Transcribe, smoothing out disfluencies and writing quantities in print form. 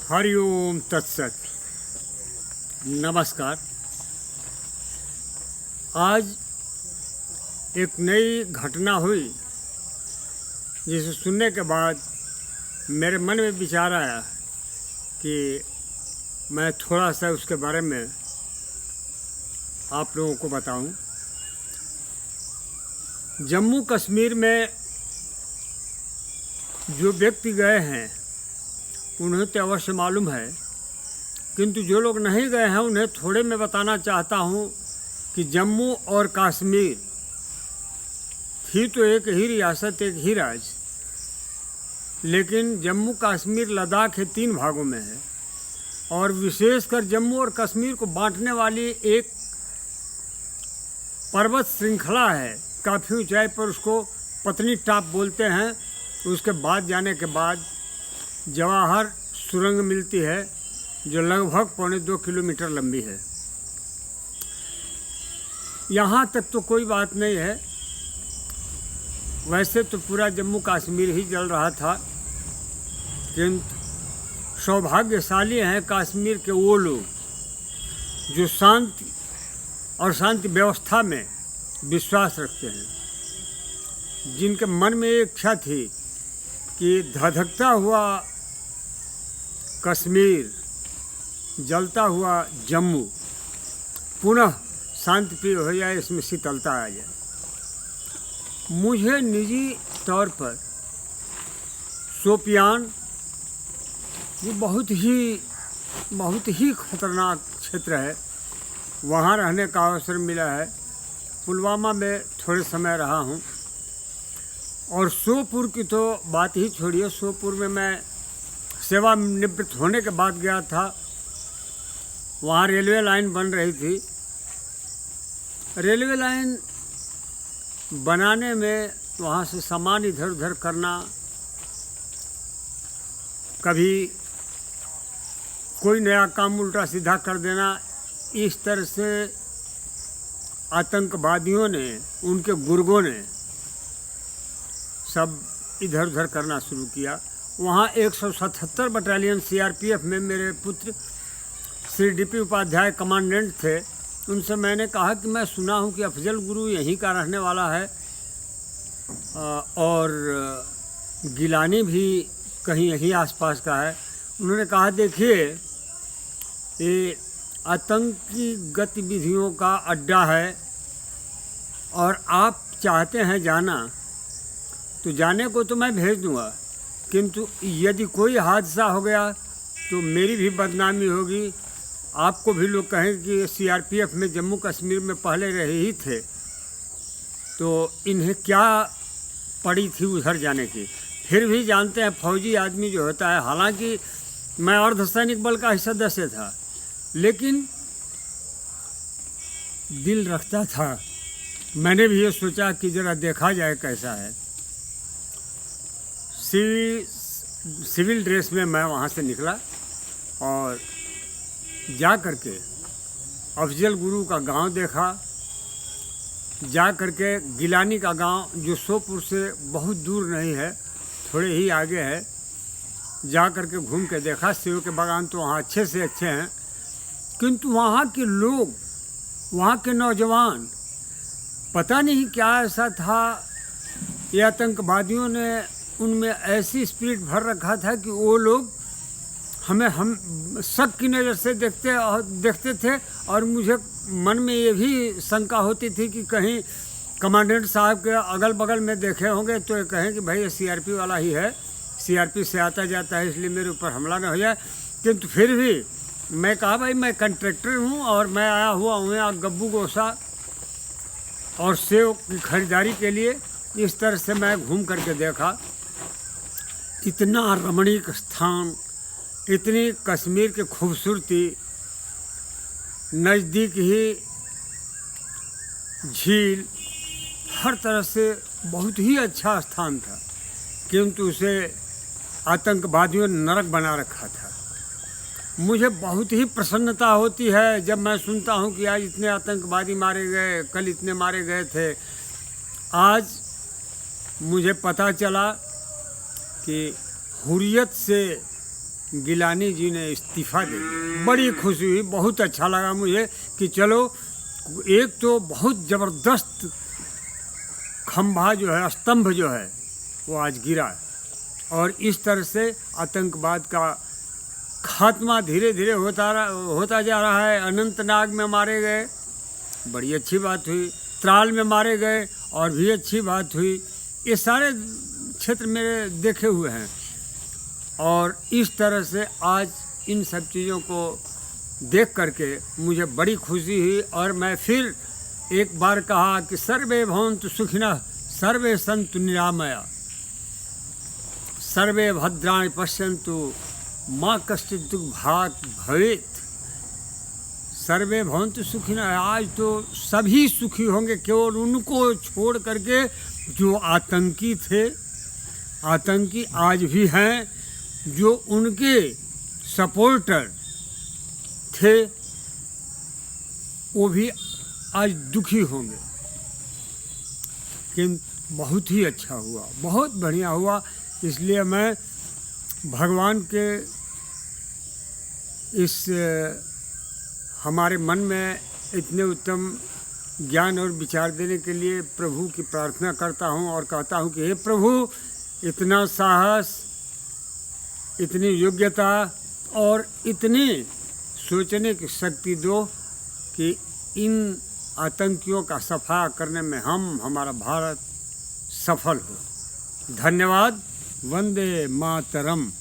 हरिओम तत्सत। नमस्कार। आज एक नई घटना हुई जिसे सुनने के बाद मेरे मन में विचार आया कि मैं थोड़ा सा उसके बारे में आप लोगों को बताऊं। जम्मू कश्मीर में जो व्यक्ति गए हैं उन्हें तो अवश्य मालूम है, किंतु जो लोग नहीं गए हैं उन्हें थोड़े मैं बताना चाहता हूं कि जम्मू और कश्मीर थी तो एक ही रियासत, एक ही राज्य, लेकिन जम्मू कश्मीर लद्दाख के 3 भागों में है और विशेषकर जम्मू और कश्मीर को बांटने वाली एक पर्वत श्रृंखला है। काफ़ी ऊंचाई पर उसको पत्नी टॉप बोलते हैं। उसके बाद जाने के बाद जवाहर सुरंग मिलती है जो लगभग 2.25 किलोमीटर लंबी है। यहाँ तक तो कोई बात नहीं है, वैसे तो पूरा जम्मू कश्मीर ही जल रहा था, किंतु सौभाग्यशाली हैं कश्मीर के वो लोग जो शांति और शांति व्यवस्था में विश्वास रखते हैं, जिनके मन में एक इच्छा थी कि धधकता हुआ कश्मीर, जलता हुआ जम्मू पुनः शांतिप्रिय हो जाए, इसमें शीतलता आ जाए। मुझे निजी तौर पर शोपियान ये बहुत ही खतरनाक क्षेत्र है, वहाँ रहने का अवसर मिला है। पुलवामा में थोड़े समय रहा हूँ और सोपुर की तो बात ही छोड़िए। सोपुर में मैं सेवानिवृत्त होने के बाद गया था। वहाँ रेलवे लाइन बन रही थी। रेलवे लाइन बनाने में वहाँ से सामान इधर उधर करना, कभी कोई नया काम उल्टा सीधा कर देना, इस तरह से आतंकवादियों ने, उनके गुर्गों ने सब इधर उधर करना शुरू किया। वहाँ 177 बटालियन सीआरपीएफ में मेरे पुत्र श्री डीपी उपाध्याय कमांडेंट थे। उनसे मैंने कहा कि मैं सुना हूँ कि अफजल गुरु यहीं का रहने वाला है और गिलानी भी कहीं यहीं आसपास का है। उन्होंने कहा देखिए ये आतंकी गतिविधियों का अड्डा है और आप चाहते हैं जाना तो जाने को तो मैं भेज दूंगा, किंतु यदि कोई हादसा हो गया तो मेरी भी बदनामी होगी। आपको भी लोग कहेंगे कि सीआरपीएफ में जम्मू कश्मीर में पहले रहे ही थे, तो इन्हें क्या पड़ी थी उधर जाने की। फिर भी जानते हैं फौजी आदमी जो होता है, हालांकि मैं अर्धसैनिक बल का ही सदस्य था, लेकिन दिल रखता था। मैंने भी ये सोचा कि ज़रा देखा जाए कैसा है। सिविल ड्रेस में मैं वहाँ से निकला और जा कर के अफजल गुरु का गांव देखा। जा कर के गिलानी का गांव जो सोपुर से बहुत दूर नहीं है, थोड़े ही आगे है, जा कर के घूम के देखा। सेब के बागान तो वहाँ अच्छे से अच्छे हैं, किंतु वहाँ के लोग, वहाँ के नौजवान, पता नहीं क्या ऐसा था, ये आतंकवादियों ने उनमें ऐसी स्पिरिट भर रखा था कि वो लोग हम शक की नज़र से देखते थे और मुझे मन में ये भी शंका होती थी कि कहीं कमांडेंट साहब के अगल बगल में देखे होंगे तो ये कहें कि भाई ये सीआरपी वाला ही है, सीआरपी से आता जाता है, इसलिए मेरे ऊपर हमला न हो जाए। किंतु फिर भी मैं कहा भाई मैं कंट्रैक्टर हूँ और मैं आया हुआ हूँ यहाँ गब्बू गोसा और सेब की खरीदारी के लिए। इस तरह से मैं घूम करके देखा। इतना रमणीक स्थान, इतनी कश्मीर की खूबसूरती, नज़दीक ही झील, हर तरह से बहुत ही अच्छा स्थान था, किंतु उसे आतंकवादियों ने नरक बना रखा था। मुझे बहुत ही प्रसन्नता होती है जब मैं सुनता हूँ कि आज इतने आतंकवादी मारे गए, कल इतने मारे गए थे। आज मुझे पता चला कि हुर्रियत से गिलानी जी ने इस्तीफ़ा दे दिया। बड़ी खुशी हुई, बहुत अच्छा लगा मुझे कि चलो एक तो बहुत ज़बरदस्त खंभा जो है, स्तंभ जो है, वो आज गिरा और इस तरह से आतंकवाद का खात्मा धीरे धीरे होता जा रहा है। अनंतनाग में मारे गए, बड़ी अच्छी बात हुई। त्राल में मारे गए और भी अच्छी बात हुई। ये सारे क्षेत्र मेरे देखे हुए हैं और इस तरह से आज इन सब चीज़ों को देख करके मुझे बड़ी खुशी हुई और मैं फिर एक बार कहा कि सर्वे भवन्तु सुखिनः सर्वे सन्तु निरामया सर्वे भद्राणि पश्यन्तु माँ कश्चित् दुःखभाग् भवेत्। सर्वे भवन्तु सुखिनः, आज तो सभी सुखी होंगे, केवल उनको छोड़ करके जो आतंकी थे, आतंकी आज भी हैं, जो उनके सपोर्टर थे वो भी आज दुखी होंगे। किंतु बहुत ही अच्छा हुआ, बहुत बढ़िया हुआ। इसलिए मैं भगवान के इस हमारे मन में इतने उत्तम ज्ञान और विचार देने के लिए प्रभु की प्रार्थना करता हूँ और कहता हूँ कि हे प्रभु, इतना साहस, इतनी योग्यता और इतनी सोचने की शक्ति दो कि इन आतंकियों का सफा करने में हमारा भारत सफल हो। धन्यवाद। वंदे मातरम।